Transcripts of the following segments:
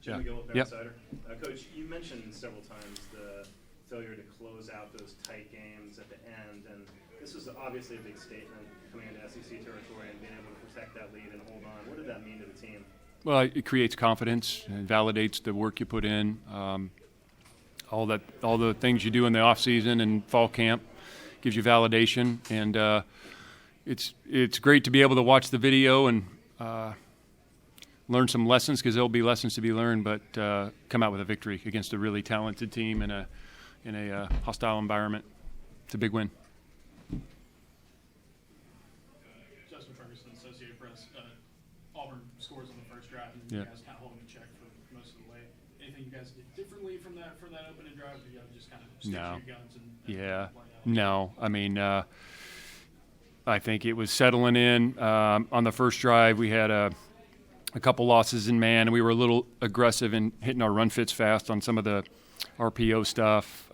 Jim Yeah. McGill with Yep. Cider. Coach, you mentioned several times the failure to close out those tight games at the end, and this was obviously a big statement coming into SEC territory and being able to protect that lead and hold on. What did that mean to the team? Well, it creates confidence and validates the work you put in. All the things you do in the off season and fall camp gives you validation, and it's great to be able to watch the video and learn some lessons, because there'll be lessons to be learned, but come out with a victory against a really talented team in a hostile environment. It's a big win. Justin Ferguson, Associated Press. Auburn scores on the first drive, and Yeah. you guys kind of hold them in check for most of the way. Anything you guys did differently from that opening drive? Or you guys just kind of stick No. to your guns and Yeah. play out? No. I mean, I think it was settling in. On the first drive, we had a couple losses in man, and we were a little aggressive in hitting our run fits fast on some of the RPO stuff.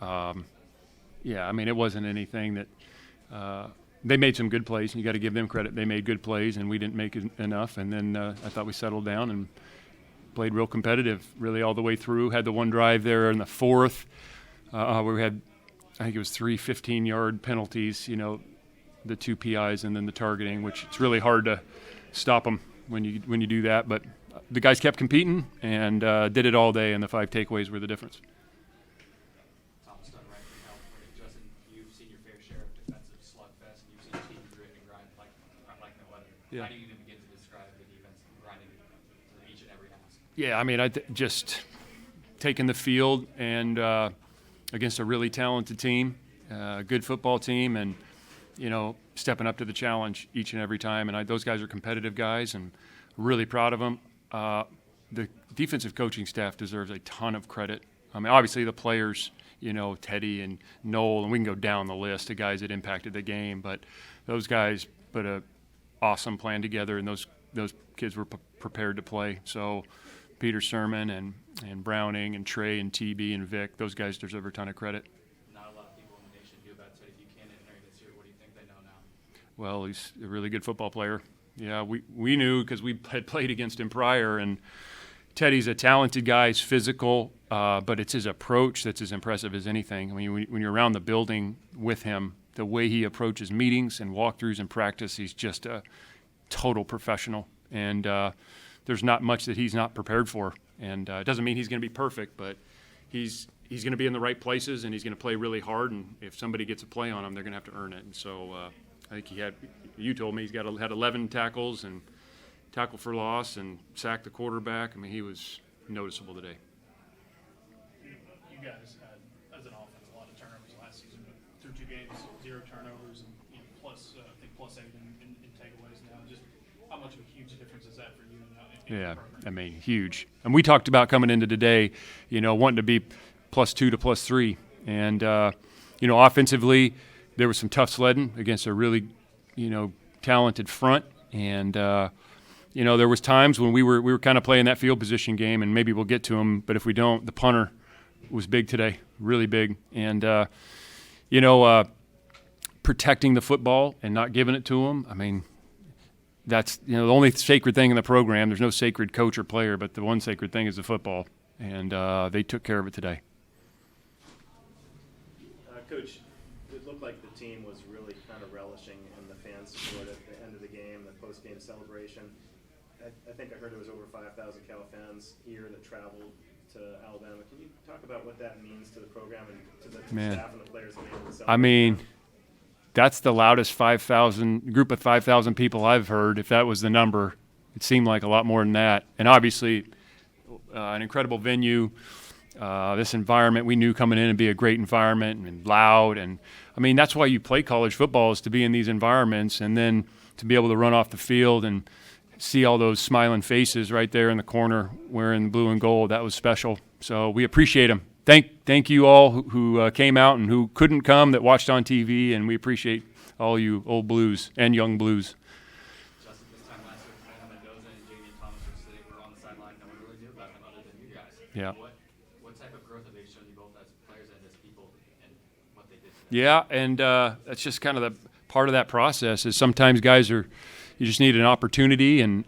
Yeah, I mean, it wasn't anything that they made some good plays, and you got to give them credit. They made good plays, and we didn't make enough. And then I thought we settled down and played real competitive, really all the way through. Had the one drive there in the fourth where we had, I think it was 3 15-yard penalties, the 2 PIs and then the targeting, which it's really hard to stop them when you do that. But the guys kept competing and did it all day, and the 5 takeaways were the difference. Thomas Dunn, right from California. Justin, you've seen your fair share of defensive slugfest, and you've seen teams grit and grind like no other. Yeah. How do you even begin to describe the defense grinding through each and every ask? Yeah, I mean, just taking the field and against a really talented team, good football team, and stepping up to the challenge each and every time. And those guys are competitive guys, and really proud of them. The defensive coaching staff deserves a ton of credit. I mean, obviously the players, Teddy and Noel, and we can go down the list of guys that impacted the game, but those guys put a awesome plan together, and those kids were prepared to play. So Peter Sermon and Browning and Trey and TB and Vic, those guys deserve a ton of credit. Not a lot of people in the nation knew about Teddy Buchanan entering this year. What do you think they know now? Well, he's a really good football player. Yeah, we knew because we had played against him prior, and Teddy's a talented guy. He's physical, but it's his approach that's as impressive as anything. I mean, when you're around the building with him, the way he approaches meetings and walkthroughs and practice, he's just a total professional. And there's not much that he's not prepared for. And it doesn't mean he's going to be perfect, but he's going to be in the right places, and he's going to play really hard. And if somebody gets a play on him, they're going to have to earn it. And so I think you told me had 11 tackles and tackle for loss and sacked the quarterback. I mean, he was noticeable today. You guys had, as an offense, a lot of turnovers last season, but through 2 games, 0 turnovers, and plus, I think +8 in takeaways now. Just how much of a huge difference is that for you in Yeah, the program? I mean, huge. And we talked about coming into today, wanting to be +2 to +3. And, offensively, there was some tough sledding against a really, talented front. And, there was times when we were kind of playing that field position game, and maybe we'll get to him, but if we don't, the punter was big today, really big. And, protecting the football and not giving it to him, I mean, that's the only sacred thing in the program. There's no sacred coach or player, but the one sacred thing is the football, and they took care of it today. Coach, it looked like the team was really kind of relishing in the fan support at the end of the game, the post-game celebration. I think I heard there was over 5,000 Cal fans here that traveled to Alabama. Can you talk about what that means to the program and to the staff and the players that made it celebrate? I mean, that's the loudest group of 5,000 people I've heard. If that was the number, it seemed like a lot more than that. And obviously, an incredible venue. This environment we knew coming in and be a great environment and loud. And I mean, that's why you play college football, is to be in these environments, and then to be able to run off the field and see all those smiling faces right there in the corner wearing blue and gold. That was special. So we appreciate them. Thank you all who came out and who couldn't come, that watched on TV, and we appreciate all you old Blues and young Blues. Justin, this time last year, Fernando Mendoza and J.D. Thomas were on the sideline. No one really knew about them other than you guys. Yeah. What type of growth have they shown you both as players and as people, and what they did today? Yeah, and that's just kind of the part of that process. Is sometimes guys you just need an opportunity, and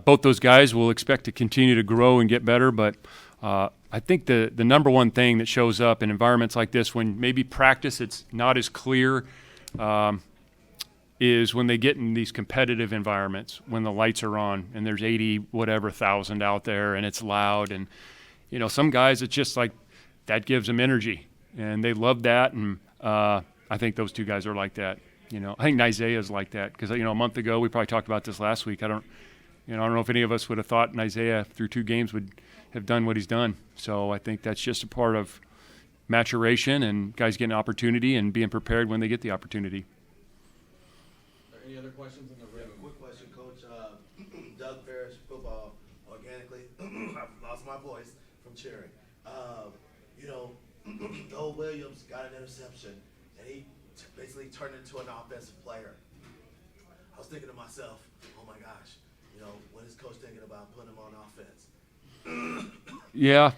both those guys will expect to continue to grow and get better. But I think the number one thing that shows up in environments like this, when maybe practice it's not as clear, is when they get in these competitive environments, when the lights are on and there's 80,000 out there and it's loud. And, some guys, it's just like that gives them energy and they love that. And I think those two guys are like that. I think Isaiah's like that because, a month ago, we probably talked about this last week. I don't know if any of us would have thought Isaiah through 2 games would have done what he's done. So I think that's just a part of maturation and guys getting an opportunity and being prepared when they get the opportunity. Any other questions in the room? Quick question, Coach. Doug Ferris, football organically. I've lost my voice from cheering. Noah Williams got an interception, and he basically turned into an offensive player. I was thinking to myself, oh my gosh, what is Coach thinking about putting him on offense? Yeah,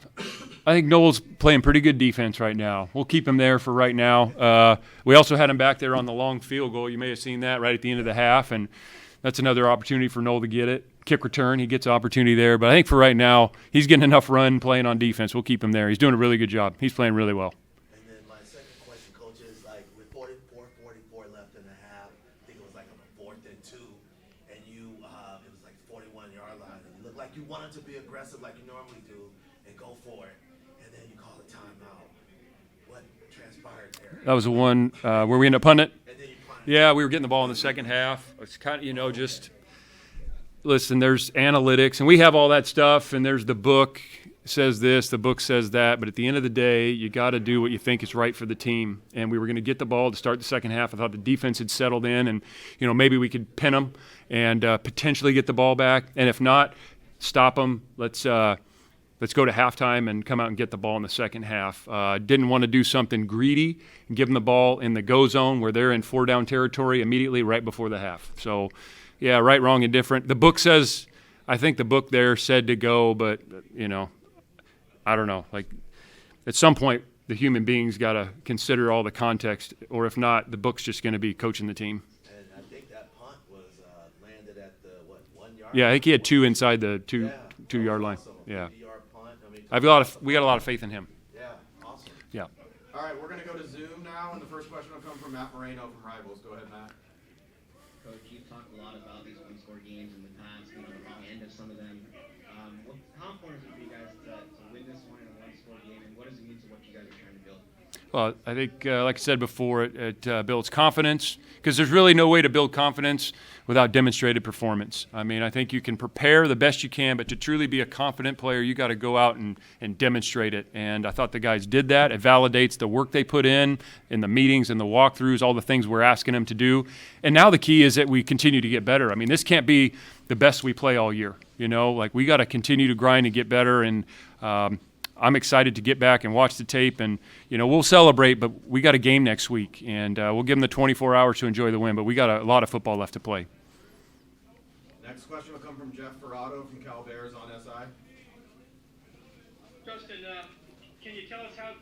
I think Noel's playing pretty good defense right now. We'll keep him there for right now. We also had him back there on the long field goal. You may have seen that right at the end of the half, and that's another opportunity for Noel to get it. Kick return, he gets an opportunity there. But I think for right now, he's getting enough run playing on defense. We'll keep him there. He's doing a really good job. He's playing really well. And then my second question, Coach, is with 4:44 left in the half, I think it was on the 4th and 2, and it was 41-yard line, and you looked like you wanted to be aggressive like you normally do and go for it, and then you call a timeout. What transpired there? That was the one where we ended up punting it. And then you punted. Yeah, we were getting the ball in the second half. It's kind of, just listen, there's analytics, and we have all that stuff, and there's the book says this, the book says that, but at the end of the day, you got to do what you think is right for the team. And we were going to get the ball to start the second half. I thought the defense had settled in, and maybe we could pin them and potentially get the ball back. And if not, stop them. Let's go to halftime and come out and get the ball in the second half. Didn't want to do something greedy and give them the ball in the go zone where they're in 4-down territory immediately right before the half. So, yeah, right, wrong, and different. The book says, I think the book there said to go, but, I don't know. At some point, the human being's got to consider all the context, or if not, the book's just going to be coaching the team. And I think that punt was landed at the 1 yard. Yeah, I think he had 2 inside the two-yard line. Awesome. Yeah, 50-yard punt. we got a lot of faith in him. Yeah, awesome. Yeah. All right, we're going to go to Zoom now, and the first question will come from Matt Moreno from Rivals. Go ahead, Matt. Coach, you've talked a lot about these one-score games in the past, the wrong end of some of them. How important is it for you guys to win this one in a one-score game, and what does it mean to what you guys are trying to build? Well, I think, like I said before, it builds confidence, because there's really no way to build confidence without demonstrated performance. I mean, I think you can prepare the best you can, but to truly be a confident player, you got to go out and demonstrate it. And I thought the guys did that. It validates the work they put in the meetings and the walkthroughs, all the things we're asking them to do. And now the key is that we continue to get better. I mean, this can't be the best we play all year. We got to continue to grind and get better. And I'm excited to get back and watch the tape, and we'll celebrate, but we got a game next week, and we'll give them the 24 hours to enjoy the win, but we got a lot of football left to play. Next question will come from Jeff Ferrato from Cal Bears on SI. Justin, can you tell us how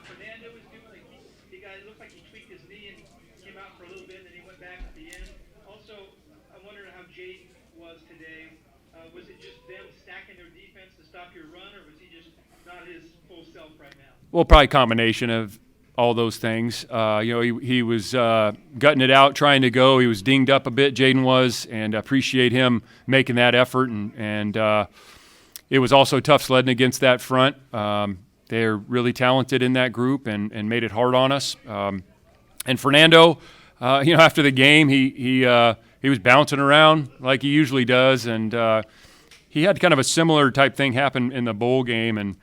Fernando is doing? It looked like he tweaked his knee and came out for a little bit, and then he went back at the end. Also, I'm wondering how Jaden was today. Was it just them stacking their defense to stop your run, or was he just not his full self right now? Well, probably a combination of all those things. He was gutting it out, trying to go. He was dinged up a bit, Jaden was, and I appreciate him making that effort. And it was also tough sledding against that front. They're really talented in that group and made it hard on us. And Fernando, after the game, he was bouncing around like he usually does, and he had kind of a similar type thing happen in the bowl game, and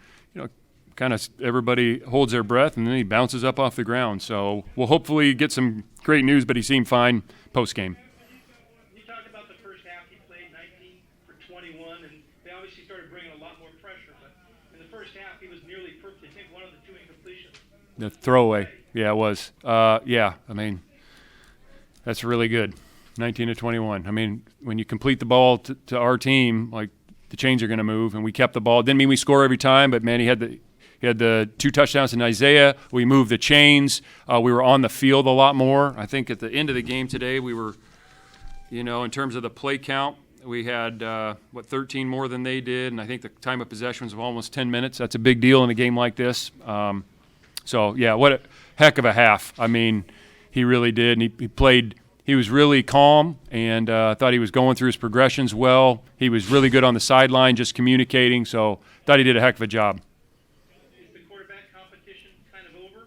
kind of everybody holds their breath, and then he bounces up off the ground. So we'll hopefully get some great news, but he seemed fine post-game. You talked about the first half. He played 19 for 21, and they obviously started bringing a lot more pressure. But in the first half, he was nearly perfect. I think one of the 2 incompletions. The throwaway. Yeah, it was. I mean, that's really good. 19 to 21. I mean, when you complete the ball to our team, the chains are going to move, and we kept the ball. Didn't mean we score every time, but, man, he had the 2 touchdowns in Isaiah. We moved the chains. We were on the field a lot more. I think at the end of the game today, we were, in terms of the play count, We had, 13 more than they did, and I think the time of possession was almost 10 minutes. That's a big deal in a game like this. So, yeah, what a heck of a half. I mean, he really did, and he played – he was really calm, and I thought he was going through his progressions well. He was really good on the sideline, just communicating, so thought he did a heck of a job. Is the quarterback competition kind of over?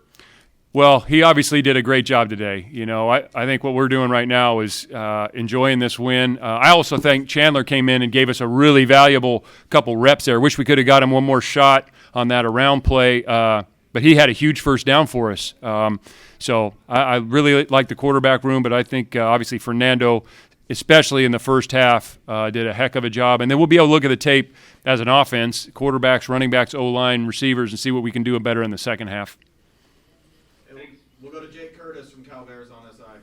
Well, he obviously did a great job today. You know, I think what we're doing right now is enjoying this win. I also think Chandler came in and gave us a really valuable couple reps there. Wish we could have got him one more shot on that around play, but he had a huge first down for us. So I really like the quarterback room, but I think obviously Fernando, especially in the first half, did a heck of a job. And then we'll be able to look at the tape as an offense, quarterbacks, running backs, O-line, receivers, and see what we can do better in the second half. We'll go to Jake Curtis from Travers on this side.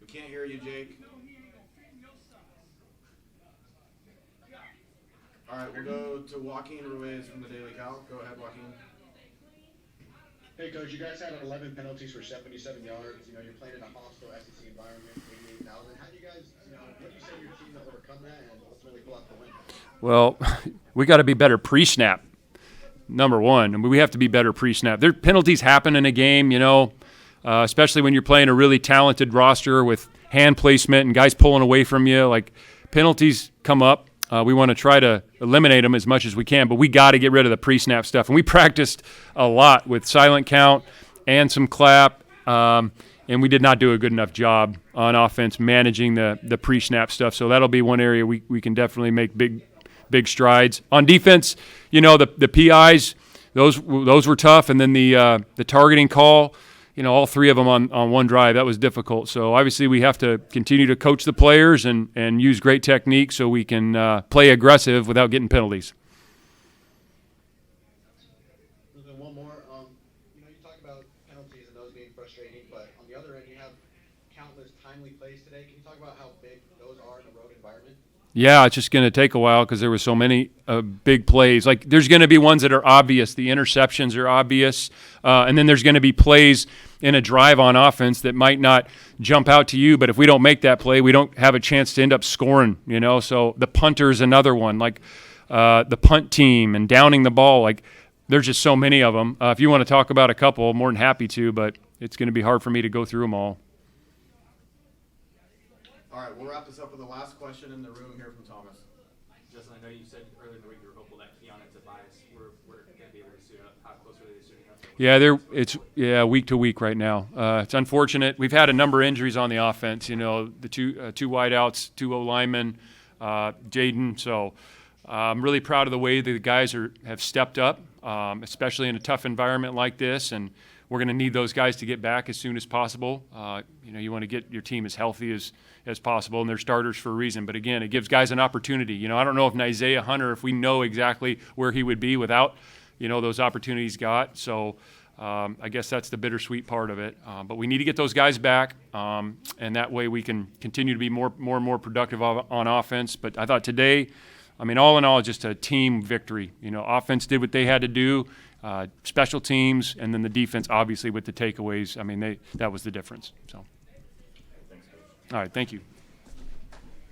We can't hear you, Jake. All right, we'll go to Joaquin Ruiz from the Daily Cal. Go ahead, Joaquin. Hey, Coach, you guys had 11 penalties for 77 yards. You know, you're playing in a hostile SEC environment, 88,000. How do you guys, what do you say to your team to overcome that and ultimately pull out the win? Well, we got to be better pre-snap, number one. I mean, we have to be better pre-snap. There penalties happen in a game, especially when you're playing a really talented roster with hand placement and guys pulling away from you. Like, penalties come up. We want to try to eliminate them as much as we can, but we got to get rid of the pre-snap stuff. And we practiced a lot with silent count and some clap, and we did not do a good enough job on offense managing the pre-snap stuff. So that'll be one area we can definitely make big strides. On defense, the PIs, those were tough, and then the targeting call, all three of them on one drive, that was difficult. So obviously we have to continue to coach the players and use great technique so we can play aggressive without getting penalties. And then one more. You talk about penalties and those being frustrating, but on the other end, you have countless timely plays today. Can you talk about how big those are in a road environment? Yeah, it's just going to take a while because there were so many big plays. Like, there's going to be ones that are obvious. The interceptions are obvious. And then there's going to be plays in a drive on offense that might not jump out to you, but if we don't make that play, we don't have a chance to end up scoring, So the punter is another one, like the punt team and downing the ball. Like, there's just so many of them. If you want to talk about a couple, I'm more than happy to, but it's going to be hard for me to go through them all. All right, we'll wrap this up with the last question in the room here from Thomas. Justin, I know you said earlier in the week you were hopeful that Keon and Tobias were going to be able to suit up. How close are they to suiting up? Yeah, week to week right now. It's unfortunate. We've had a number of injuries on the offense. The two wideouts, two O linemen, Jaden. So I'm really proud of the way the guys have stepped up, especially in a tough environment like this. And we're going to need those guys to get back as soon as possible. You want to get your team as healthy as possible, and they're starters for a reason. But again, it gives guys an opportunity. I don't know if Isaiah Hunter, if we know exactly where he would be without, those opportunities got. So I guess that's the bittersweet part of it. But we need to get those guys back, and that way we can continue to be more and more productive on offense. But I thought today, all in all, just a team victory. Offense did what they had to do, special teams, and then the defense, obviously, with the takeaways. That was the difference. So, all right, thank you.